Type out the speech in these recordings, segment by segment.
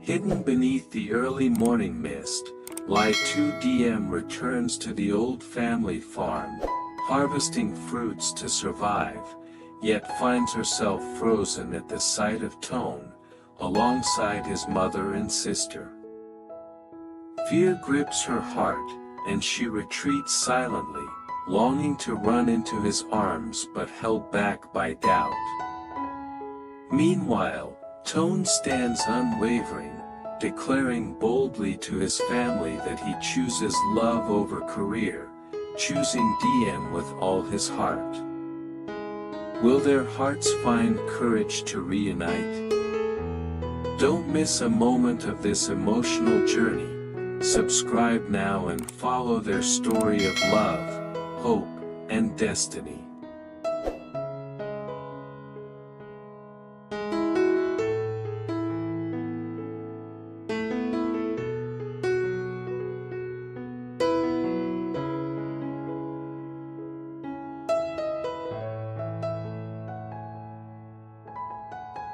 Hidden beneath the early morning mist, Ly Tu Diem returns to the old family farm, harvesting fruits to survive, yet finds herself frozen at the sight of Toan, alongside his mother and sister. Fear grips her heart, and she retreats silently, longing to run into his arms but held back by doubt. Meanwhile, Toan stands unwavering, declaring boldly to his family that he chooses love over career, choosing Diem with all his heart. Will their hearts find courage to reunite? Don't miss a moment of this emotional journey. Subscribe now and follow their story of love, hope, and destiny.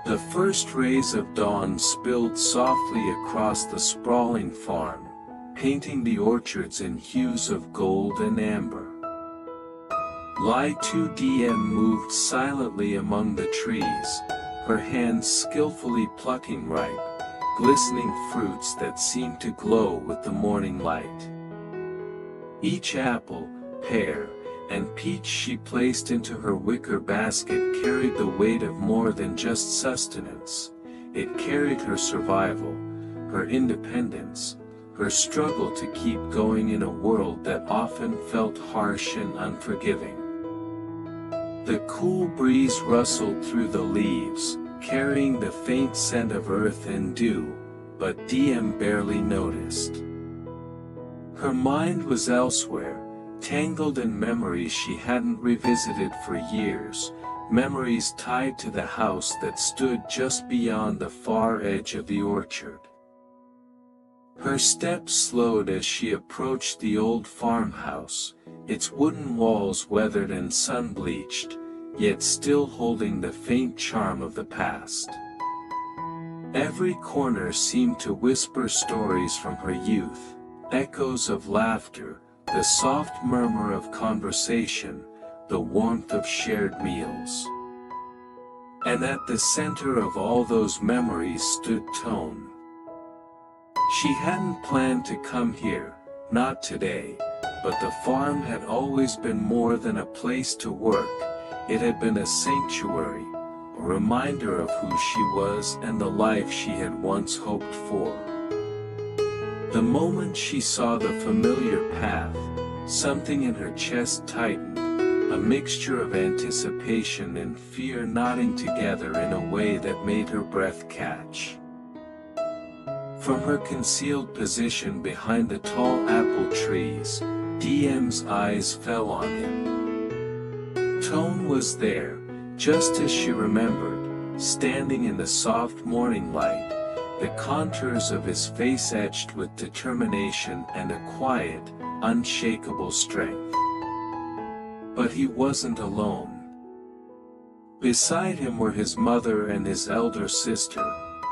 The first rays of dawn spilled softly across the sprawling farm, painting the orchards in hues of gold and amber. Ly Tu Diem moved silently among the trees, her hands skillfully plucking ripe, glistening fruits that seemed to glow with the morning light. Each apple, pear, and peach she placed into her wicker basket carried the weight of more than just sustenance. It carried her survival, her independence, her struggle to keep going in a world that often felt harsh and unforgiving. The cool breeze rustled through the leaves, carrying the faint scent of earth and dew, but Diem barely noticed. Her mind was elsewhere, tangled in memories she hadn't revisited for years, memories tied to the house that stood just beyond the far edge of the orchard. Her steps slowed as she approached the old farmhouse, its wooden walls weathered and sun-bleached, yet still holding the faint charm of the past. Every corner seemed to whisper stories from her youth, echoes of laughter, the soft murmur of conversation, the warmth of shared meals. And at the center of all those memories stood Toan. She hadn't planned to come here, not today, but the farm had always been more than a place to work. It had been a sanctuary, a reminder of who she was and the life she had once hoped for. The moment she saw the familiar path, something in her chest tightened, a mixture of anticipation and fear knotting together in a way that made her breath catch. From her concealed position behind the tall apple trees, Diem's eyes fell on him. Toan was there, just as she remembered, standing in the soft morning light, the contours of his face etched with determination and a quiet, unshakable strength. But he wasn't alone. Beside him were his mother and his elder sister,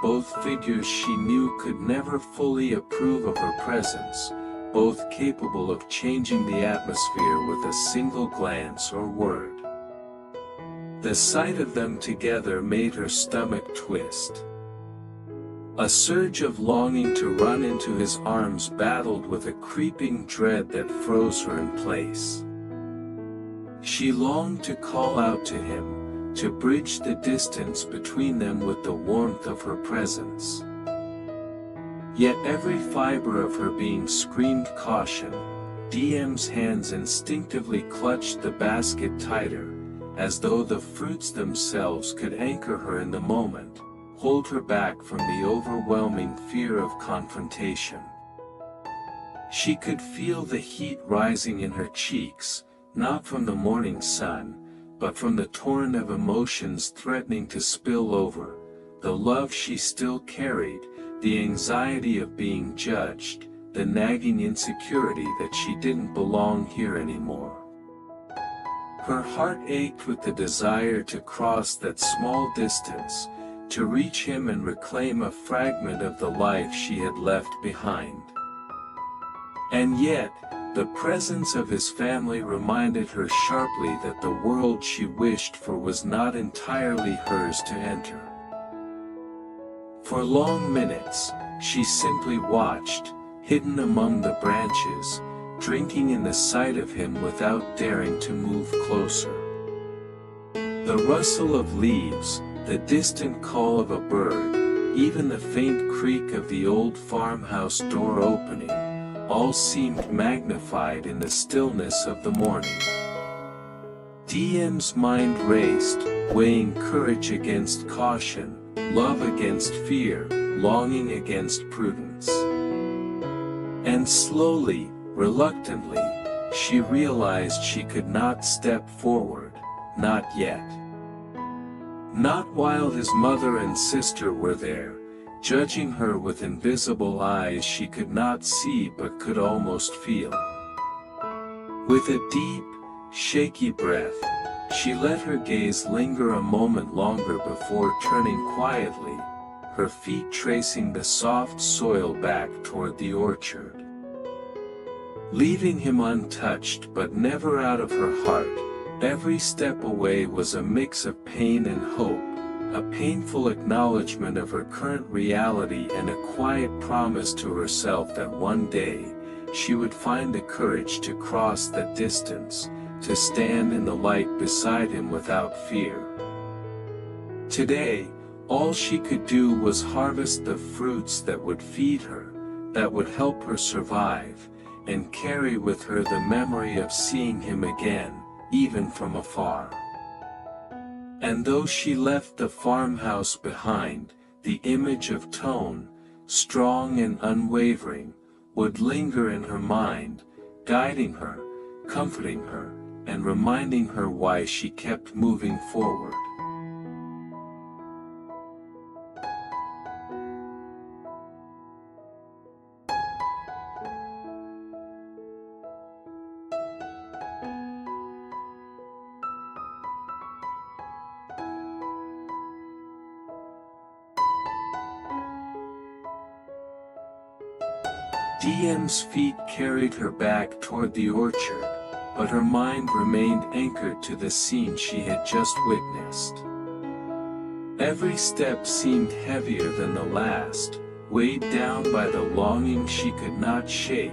both figures she knew could never fully approve of her presence, both capable of changing the atmosphere with a single glance or word. The sight of them together made her stomach twist. A surge of longing to run into his arms battled with a creeping dread that froze her in place. She longed to call out to him, to bridge the distance between them with the warmth of her presence. Yet every fiber of her being screamed caution. Diem's hands instinctively clutched the basket tighter, as though the fruits themselves could anchor her in the moment, hold her back from the overwhelming fear of confrontation. She could feel the heat rising in her cheeks, not from the morning sun, but from the torrent of emotions threatening to spill over, the love she still carried, the anxiety of being judged, the nagging insecurity that she didn't belong here anymore. Her heart ached with the desire to cross that small distance, to reach him and reclaim a fragment of the life she had left behind. And yet, the presence of his family reminded her sharply that the world she wished for was not entirely hers to enter. For long minutes, she simply watched, hidden among the branches, drinking in the sight of him without daring to move closer. The rustle of leaves, the distant call of a bird, even the faint creak of the old farmhouse door opening, all seemed magnified in the stillness of the morning. Diem's mind raced, weighing courage against caution, love against fear, longing against prudence. And slowly, reluctantly, she realized she could not step forward, not yet. Not while his mother and sister were there, judging her with invisible eyes she could not see but could almost feel. With a deep, shaky breath, she let her gaze linger a moment longer before turning quietly, her feet tracing the soft soil back toward the orchard. Leaving him untouched but never out of her heart, every step away was a mix of pain and hope, a painful acknowledgement of her current reality and a quiet promise to herself that one day, she would find the courage to cross that distance, to stand in the light beside him without fear. Today, all she could do was harvest the fruits that would feed her, that would help her survive, and carry with her the memory of seeing him again, even from afar. And though she left the farmhouse behind, the image of Toan, strong and unwavering, would linger in her mind, guiding her, comforting her, and reminding her why she kept moving forward. Diem's feet carried her back toward the orchard, but her mind remained anchored to the scene she had just witnessed. Every step seemed heavier than the last, weighed down by the longing she could not shake,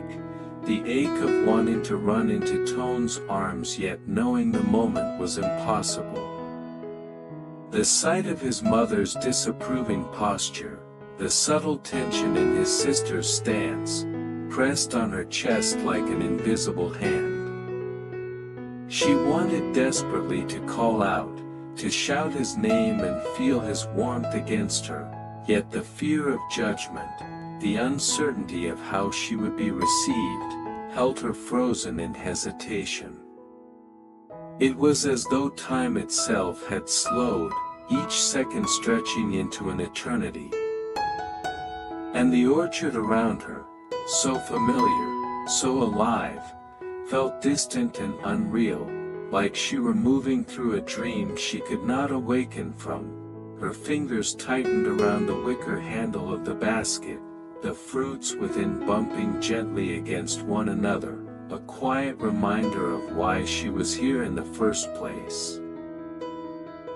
the ache of wanting to run into Toan's arms yet knowing the moment was impossible. The sight of his mother's disapproving posture, the subtle tension in his sister's stance, pressed on her chest like an invisible hand. She wanted desperately to call out, to shout his name and feel his warmth against her, yet the fear of judgment, the uncertainty of how she would be received, held her frozen in hesitation. It was as though time itself had slowed, each second stretching into an eternity. And the orchard around her, so familiar, so alive, felt distant and unreal, like she were moving through a dream she could not awaken from. Her fingers tightened around the wicker handle of the basket, the fruits within bumping gently against one another, a quiet reminder of why she was here in the first place.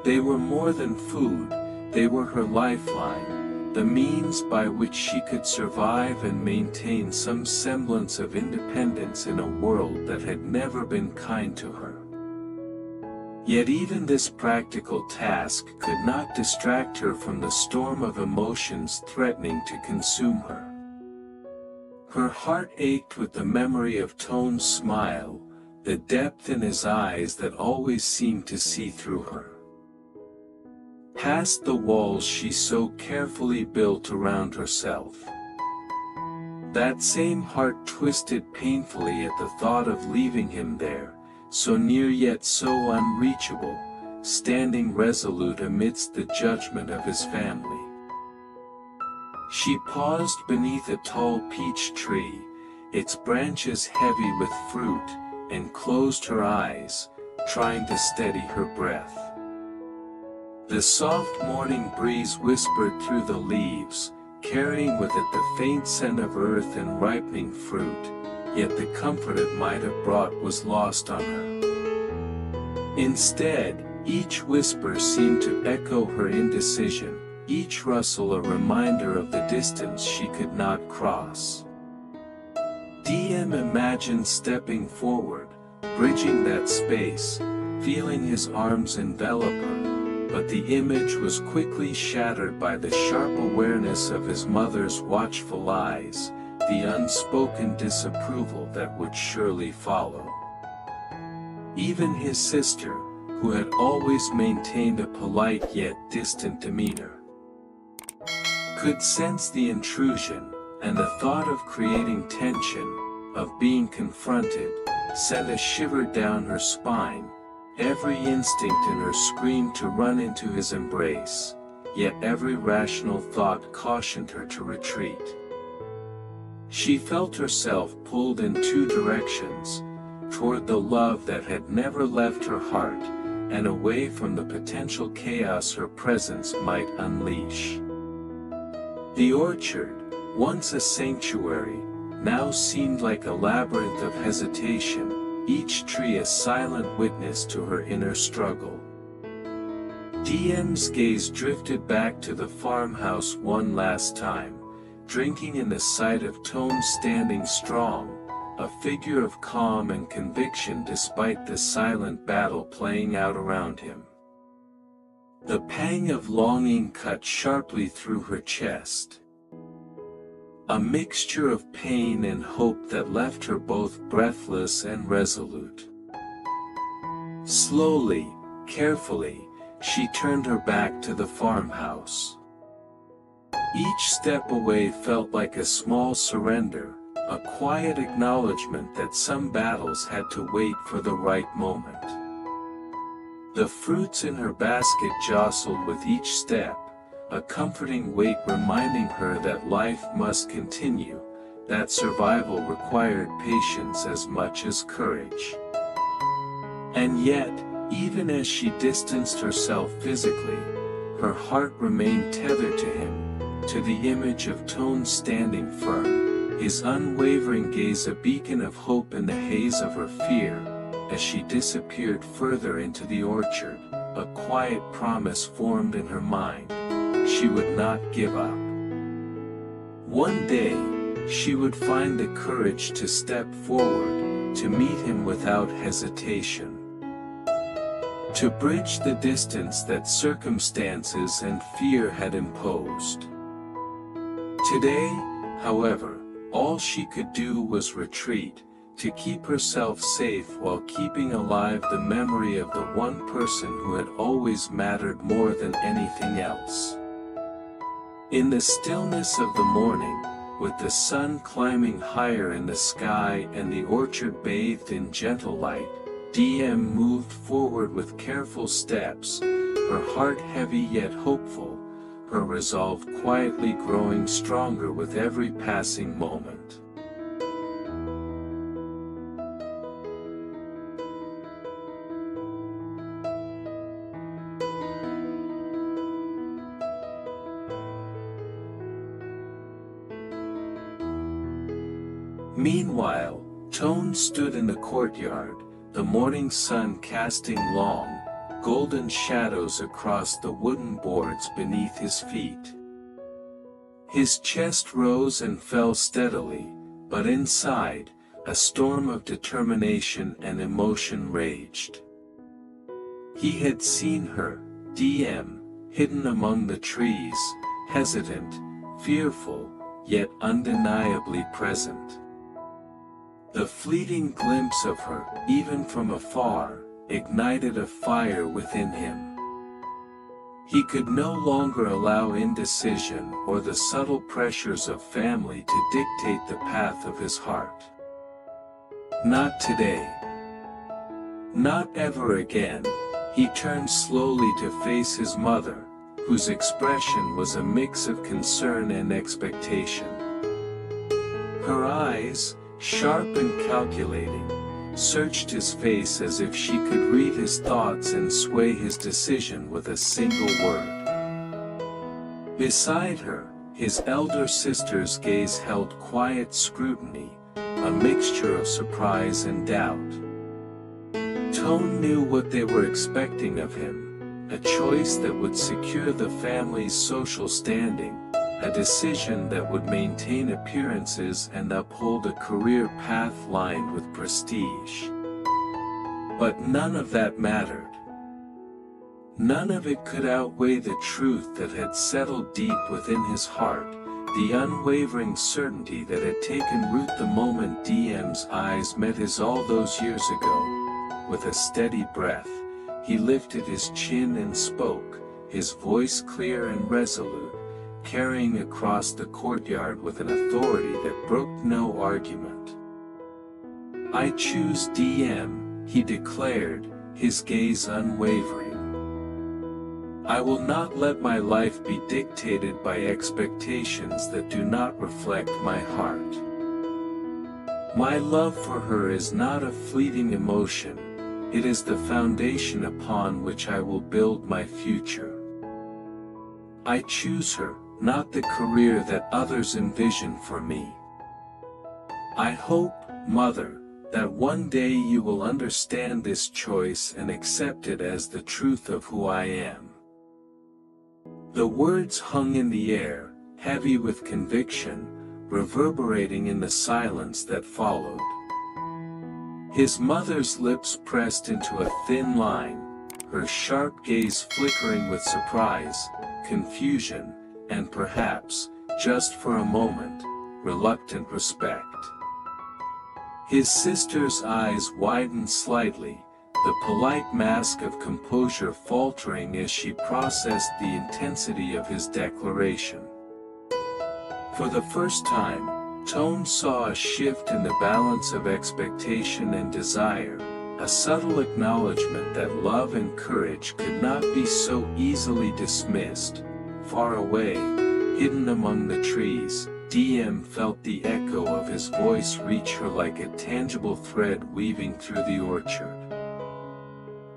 They were more than food, they were her lifeline, the means by which she could survive and maintain some semblance of independence in a world that had never been kind to her. Yet even this practical task could not distract her from the storm of emotions threatening to consume her. Her heart ached with the memory of Toan's smile, the depth in his eyes that always seemed to see through her. Past the walls she so carefully built around herself. That same heart twisted painfully at the thought of leaving him there, so near yet so unreachable, standing resolute amidst the judgment of his family. She paused beneath a tall peach tree, its branches heavy with fruit, and closed her eyes, trying to steady her breath. The soft morning breeze whispered through the leaves, carrying with it the faint scent of earth and ripening fruit, yet the comfort it might have brought was lost on her. Instead, each whisper seemed to echo her indecision, each rustle a reminder of the distance she could not cross. Diem imagined stepping forward, bridging that space, feeling his arms envelop her, but the image was quickly shattered by the sharp awareness of his mother's watchful eyes, the unspoken disapproval that would surely follow. Even his sister, who had always maintained a polite yet distant demeanor, could sense the intrusion, and the thought of creating tension, of being confronted, sent a shiver down her spine. Every instinct in her screamed to run into his embrace, yet every rational thought cautioned her to retreat. She felt herself pulled in two directions, toward the love that had never left her heart, and away from the potential chaos her presence might unleash. The orchard, once a sanctuary, now seemed like a labyrinth of hesitation, each tree a silent witness to her inner struggle. Diem's gaze drifted back to the farmhouse one last time, drinking in the sight of Toan standing strong, a figure of calm and conviction despite the silent battle playing out around him. The pang of longing cut sharply through her chest. A mixture of pain and hope that left her both breathless and resolute. Slowly, carefully, she turned her back to the farmhouse. Each step away felt like a small surrender, a quiet acknowledgement that some battles had to wait for the right moment. The fruits in her basket jostled with each step, a comforting weight reminding her that life must continue, that survival required patience as much as courage. And yet, even as she distanced herself physically, her heart remained tethered to him, to the image of Toan standing firm, his unwavering gaze a beacon of hope in the haze of her fear. As she disappeared further into the orchard, a quiet promise formed in her mind. She would not give up. One day, she would find the courage to step forward, to meet him without hesitation. To bridge the distance that circumstances and fear had imposed. Today, however, all she could do was retreat, to keep herself safe while keeping alive the memory of the one person who had always mattered more than anything else. In the stillness of the morning, with the sun climbing higher in the sky and the orchard bathed in gentle light, Diem moved forward with careful steps, her heart heavy yet hopeful, her resolve quietly growing stronger with every passing moment. Meanwhile, Toan stood in the courtyard, the morning sun casting long, golden shadows across the wooden boards beneath his feet. His chest rose and fell steadily, but inside, a storm of determination and emotion raged. He had seen her, Diem, hidden among the trees, hesitant, fearful, yet undeniably present. The fleeting glimpse of her, even from afar, ignited a fire within him. He could no longer allow indecision or the subtle pressures of family to dictate the path of his heart. Not today. Not ever again. He turned slowly to face his mother, whose expression was a mix of concern and expectation. Her eyes, sharp and calculating, searched his face as if she could read his thoughts and sway his decision with a single word. Beside her, his elder sister's gaze held quiet scrutiny, a mixture of surprise and doubt. Toan knew what they were expecting of him, a choice that would secure the family's social standing, a decision that would maintain appearances and uphold a career path lined with prestige. But none of that mattered. None of it could outweigh the truth that had settled deep within his heart, the unwavering certainty that had taken root the moment Diem's eyes met his all those years ago. With a steady breath, he lifted his chin and spoke, his voice clear and resolute, carrying across the courtyard with an authority that brooked no argument. "I choose Diem," he declared, his gaze unwavering. "I will not let my life be dictated by expectations that do not reflect my heart. My love for her is not a fleeting emotion, it is the foundation upon which I will build my future. I choose her, not the career that others envision for me. I hope, Mother, that one day you will understand this choice and accept it as the truth of who I am." The words hung in the air, heavy with conviction, reverberating in the silence that followed. His mother's lips pressed into a thin line, her sharp gaze flickering with surprise, confusion, and perhaps, just for a moment, reluctant respect. His sister's eyes widened slightly, the polite mask of composure faltering as she processed the intensity of his declaration. For the first time, Toan saw a shift in the balance of expectation and desire, a subtle acknowledgement that love and courage could not be so easily dismissed. Far away, hidden among the trees, Diem felt the echo of his voice reach her like a tangible thread weaving through the orchard.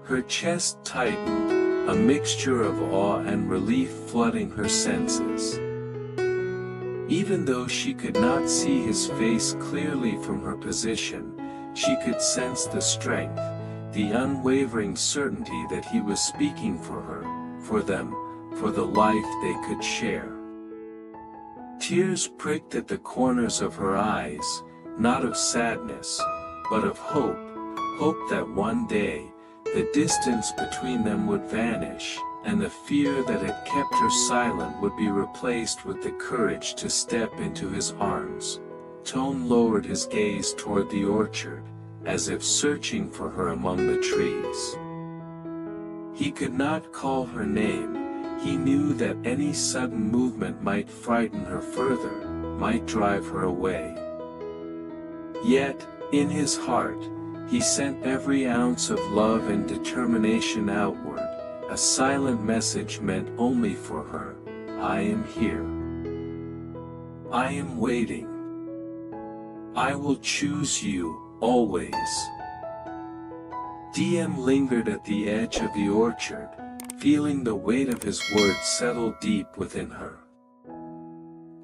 Her chest tightened, a mixture of awe and relief flooding her senses. Even though she could not see his face clearly from her position, she could sense the strength, the unwavering certainty that he was speaking for her, for them, for the life they could share. Tears pricked at the corners of her eyes, not of sadness, but of hope, hope that one day, the distance between them would vanish, and the fear that had kept her silent would be replaced with the courage to step into his arms. Toan lowered his gaze toward the orchard, as if searching for her among the trees. He could not call her name. He knew that any sudden movement might frighten her further, might drive her away. Yet, in his heart, he sent every ounce of love and determination outward, a silent message meant only for her. "I am here. I am waiting. I will choose you, always." Diem lingered at the edge of the orchard, feeling the weight of his words settle deep within her.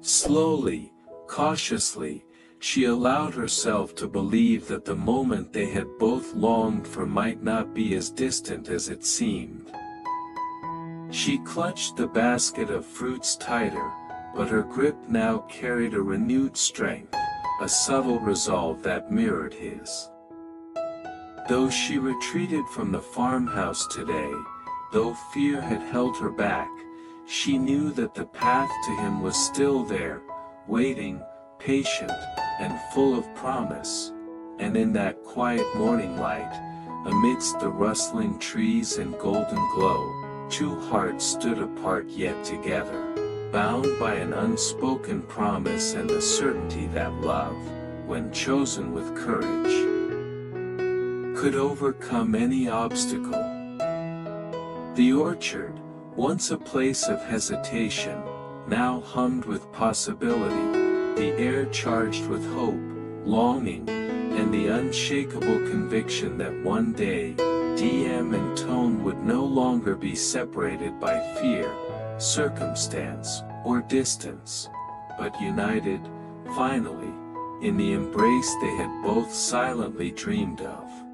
Slowly, cautiously, she allowed herself to believe that the moment they had both longed for might not be as distant as it seemed. She clutched the basket of fruits tighter, but her grip now carried a renewed strength, a subtle resolve that mirrored his. Though she retreated from the farmhouse today, though fear had held her back, she knew that the path to him was still there, waiting, patient, and full of promise. And in that quiet morning light, amidst the rustling trees and golden glow, two hearts stood apart yet together, bound by an unspoken promise and the certainty that love, when chosen with courage, could overcome any obstacle. The orchard, once a place of hesitation, now hummed with possibility, the air charged with hope, longing, and the unshakable conviction that one day, Diem and Toan would no longer be separated by fear, circumstance, or distance, but united, finally, in the embrace they had both silently dreamed of.